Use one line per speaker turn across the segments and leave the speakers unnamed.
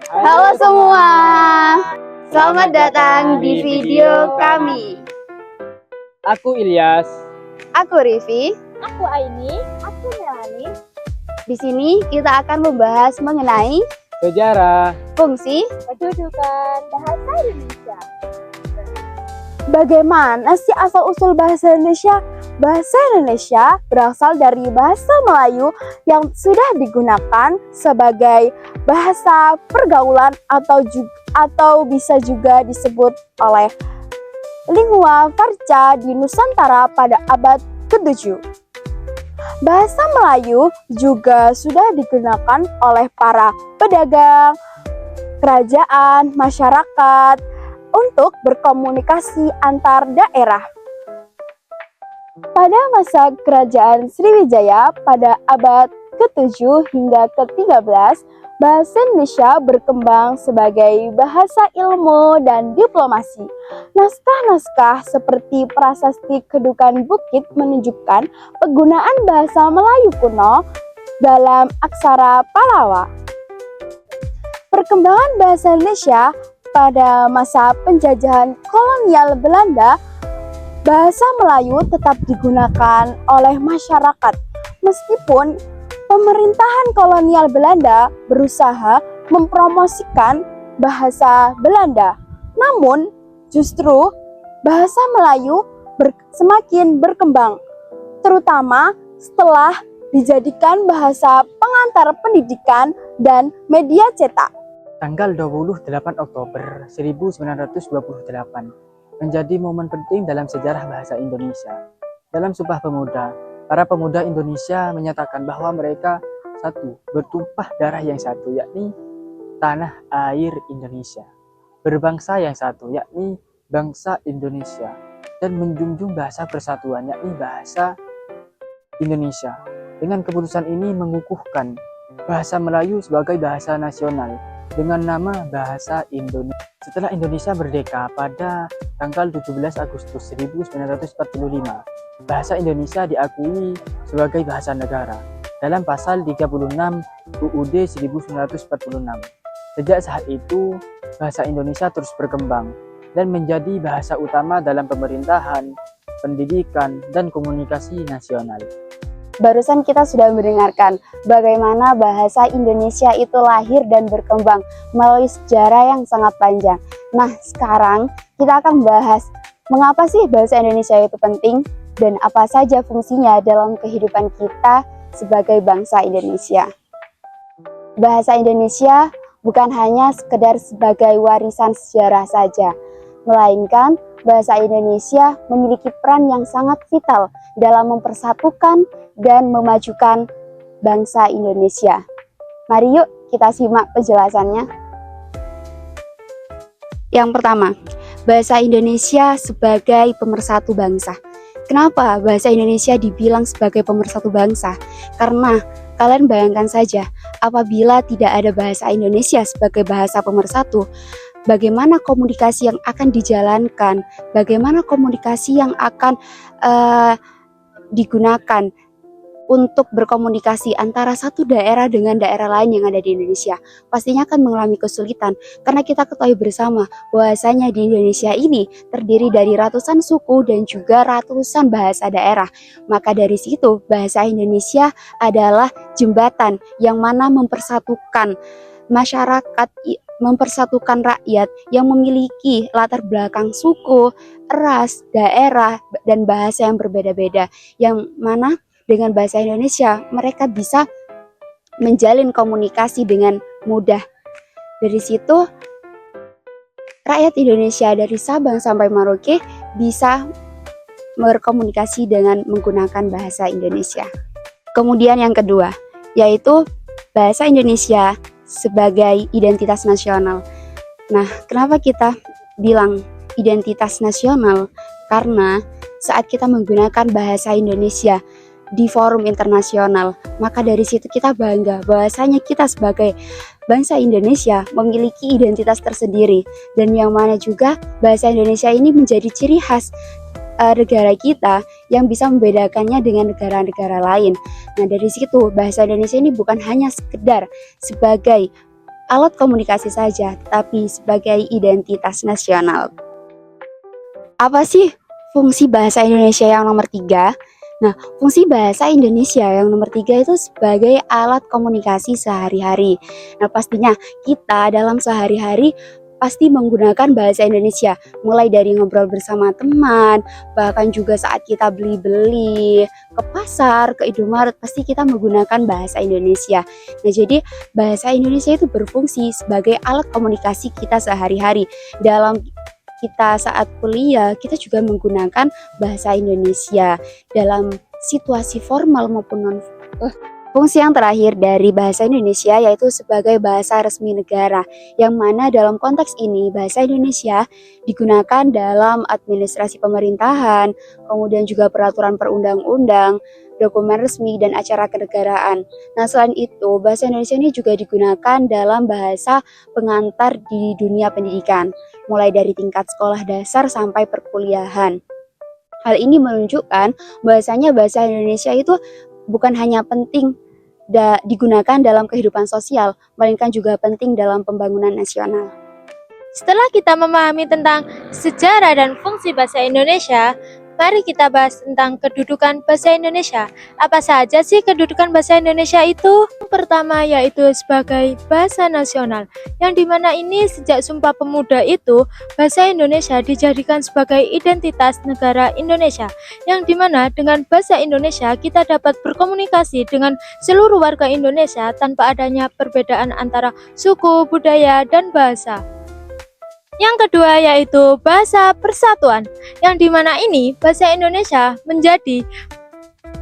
Halo semua, selamat datang di video kami.
Aku Ilyas.
Aku Rivi.
Aku Aini. Aku Melani.
Di sini kita akan membahas mengenai
Sejarah,
fungsi,
Kedudukan bahasa Indonesia.
bagaimana sih asal-usul bahasa Indonesia? Bahasa Indonesia berasal dari bahasa Melayu yang sudah digunakan sebagai bahasa pergaulan atau bisa juga disebut oleh lingua franca di Nusantara pada abad ke-7. Bahasa Melayu juga sudah digunakan oleh para pedagang, kerajaan, masyarakat untuk berkomunikasi antar daerah. Pada masa kerajaan Sriwijaya pada abad ke-7 hingga ke-13, bahasa Indonesia berkembang sebagai bahasa ilmu dan diplomasi. Naskah-naskah seperti Prasasti Kedukan Bukit menunjukkan penggunaan bahasa Melayu kuno dalam aksara Pallawa. Perkembangan bahasa Indonesia pada masa penjajahan kolonial Belanda, bahasa Melayu tetap digunakan oleh masyarakat meskipun pemerintahan kolonial Belanda berusaha mempromosikan bahasa Belanda. Namun, justru bahasa Melayu semakin berkembang, terutama setelah dijadikan bahasa pengantar pendidikan dan media cetak.
tanggal 28 Oktober 1928 menjadi momen penting dalam sejarah bahasa Indonesia. Dalam Sumpah Pemuda, para pemuda Indonesia menyatakan bahwa mereka satu, bertumpah darah yang satu, yakni tanah air Indonesia, berbangsa yang satu, yakni bangsa Indonesia, dan menjunjung bahasa persatuan, yakni bahasa Indonesia. Dengan keputusan ini mengukuhkan bahasa Melayu sebagai bahasa nasional dengan nama Bahasa Indonesia. Setelah Indonesia merdeka pada tanggal 17 Agustus 1945, bahasa Indonesia diakui sebagai bahasa negara dalam pasal 36 UUD 1946. Sejak saat itu, bahasa Indonesia terus berkembang dan menjadi bahasa utama dalam pemerintahan, pendidikan, dan komunikasi nasional.
Barusan kita sudah mendengarkan bagaimana bahasa Indonesia itu lahir dan berkembang melalui sejarah yang sangat panjang. Nah, sekarang kita akan bahas mengapa sih bahasa Indonesia itu penting dan apa saja fungsinya dalam kehidupan kita sebagai bangsa Indonesia. Bahasa Indonesia bukan hanya sekedar sebagai warisan sejarah saja, melainkan bahasa Indonesia memiliki peran yang sangat vital dalam mempersatukan dan memajukan bangsa Indonesia. Mari yuk kita simak penjelasannya. Yang pertama, bahasa Indonesia sebagai pemersatu bangsa. Kenapa bahasa Indonesia dibilang sebagai pemersatu bangsa? Karena kalian bayangkan saja, apabila tidak ada bahasa Indonesia sebagai bahasa pemersatu, bagaimana komunikasi yang akan dijalankan, bagaimana komunikasi yang akan digunakan untuk berkomunikasi antara satu daerah dengan daerah lain yang ada di Indonesia, pastinya akan mengalami kesulitan karena kita ketahui bersama bahwasanya di Indonesia ini terdiri dari ratusan suku dan juga ratusan bahasa daerah. Maka dari situ bahasa Indonesia adalah jembatan yang mana mempersatukan masyarakat, mempersatukan rakyat yang memiliki latar belakang suku, ras, daerah, dan bahasa yang berbeda-beda, yang mana dengan bahasa Indonesia mereka bisa menjalin komunikasi dengan mudah. Dari situ rakyat Indonesia dari Sabang sampai Merauke bisa berkomunikasi dengan menggunakan bahasa Indonesia. Kemudian yang kedua, yaitu bahasa Indonesia sebagai identitas nasional. Nah, kenapa kita bilang identitas nasional? Karena saat kita menggunakan bahasa Indonesia di forum internasional, maka dari situ kita bangga bahwasanya kita sebagai bangsa Indonesia memiliki identitas tersendiri, dan yang mana juga bahasa Indonesia ini menjadi ciri khas negara kita yang bisa membedakannya dengan negara-negara lain. Nah, dari situ bahasa Indonesia ini bukan hanya sekedar sebagai alat komunikasi saja, tapi sebagai identitas nasional. Apa sih fungsi bahasa Indonesia yang nomor 3? Nah, fungsi bahasa Indonesia yang nomor 3 itu sebagai alat komunikasi sehari-hari. Nah, pastinya kita dalam sehari-hari pasti menggunakan bahasa Indonesia, mulai dari ngobrol bersama teman, bahkan juga saat kita beli-beli ke pasar, ke Indomaret, pasti kita menggunakan bahasa Indonesia. Nah, jadi bahasa Indonesia itu berfungsi sebagai alat komunikasi kita sehari-hari. Dalam kita saat kuliah, kita juga menggunakan bahasa Indonesia dalam situasi formal maupun non. Fungsi yang terakhir dari bahasa Indonesia yaitu sebagai bahasa resmi negara, yang mana dalam konteks ini bahasa Indonesia digunakan dalam administrasi pemerintahan, kemudian juga peraturan perundang-undang, dokumen resmi, dan acara kenegaraan. Nah, selain itu, bahasa Indonesia ini juga digunakan dalam bahasa pengantar di dunia pendidikan, mulai dari tingkat sekolah dasar sampai perkuliahan. Hal ini menunjukkan bahwasanya bahasa Indonesia itu bukan hanya penting digunakan dalam kehidupan sosial, melainkan juga penting dalam pembangunan nasional.
Setelah kita memahami tentang sejarah dan fungsi bahasa Indonesia, mari kita bahas tentang kedudukan bahasa Indonesia. Apa saja sih kedudukan bahasa Indonesia itu? Yang pertama yaitu sebagai bahasa nasional, yang dimana ini sejak Sumpah Pemuda itu, bahasa Indonesia dijadikan sebagai identitas negara Indonesia, yang dimana dengan bahasa Indonesia kita dapat berkomunikasi dengan seluruh warga Indonesia tanpa adanya perbedaan antara suku, budaya, dan bahasa. Yang kedua yaitu bahasa persatuan, yang dimana ini bahasa Indonesia menjadi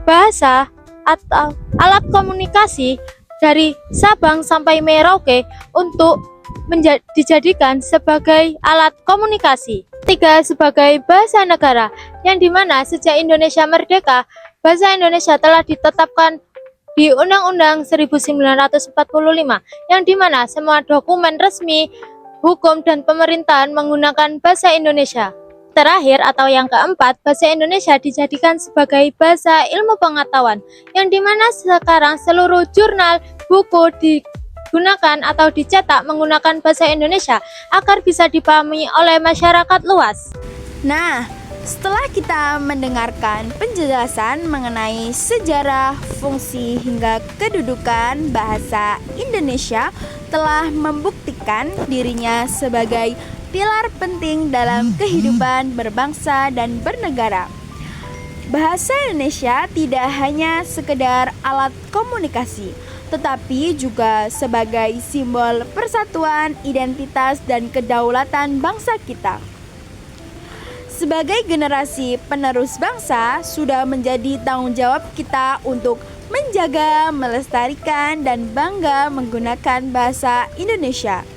bahasa atau alat komunikasi dari Sabang sampai Merauke untuk dijadikan sebagai alat komunikasi. Tiga, sebagai bahasa negara, yang dimana sejak Indonesia merdeka, bahasa Indonesia telah ditetapkan di Undang-Undang 1945, yang dimana semua dokumen resmi, hukum, dan pemerintahan menggunakan bahasa Indonesia. Terakhir atau yang keempat, bahasa Indonesia dijadikan sebagai bahasa ilmu pengetahuan, yang dimana sekarang seluruh jurnal, buku digunakan atau dicetak menggunakan bahasa Indonesia agar bisa dipahami oleh masyarakat luas.
Nah, setelah kita mendengarkan penjelasan mengenai sejarah, fungsi, hingga kedudukan bahasa Indonesia telah membuktikan dirinya sebagai pilar penting dalam kehidupan berbangsa dan bernegara. Bahasa Indonesia tidak hanya sekedar alat komunikasi, tetapi juga sebagai simbol persatuan, identitas, dan kedaulatan bangsa kita. Sebagai generasi penerus bangsa, sudah menjadi tanggung jawab kita untuk menjaga, melestarikan, dan bangga menggunakan bahasa Indonesia.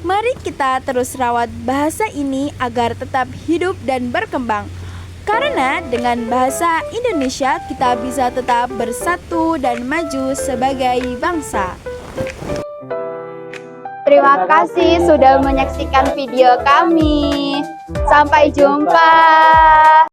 Mari kita terus rawat bahasa ini agar tetap hidup dan berkembang. Karena dengan bahasa Indonesia kita bisa tetap bersatu dan maju sebagai bangsa.
Terima kasih sudah menyaksikan video kami. Sampai jumpa.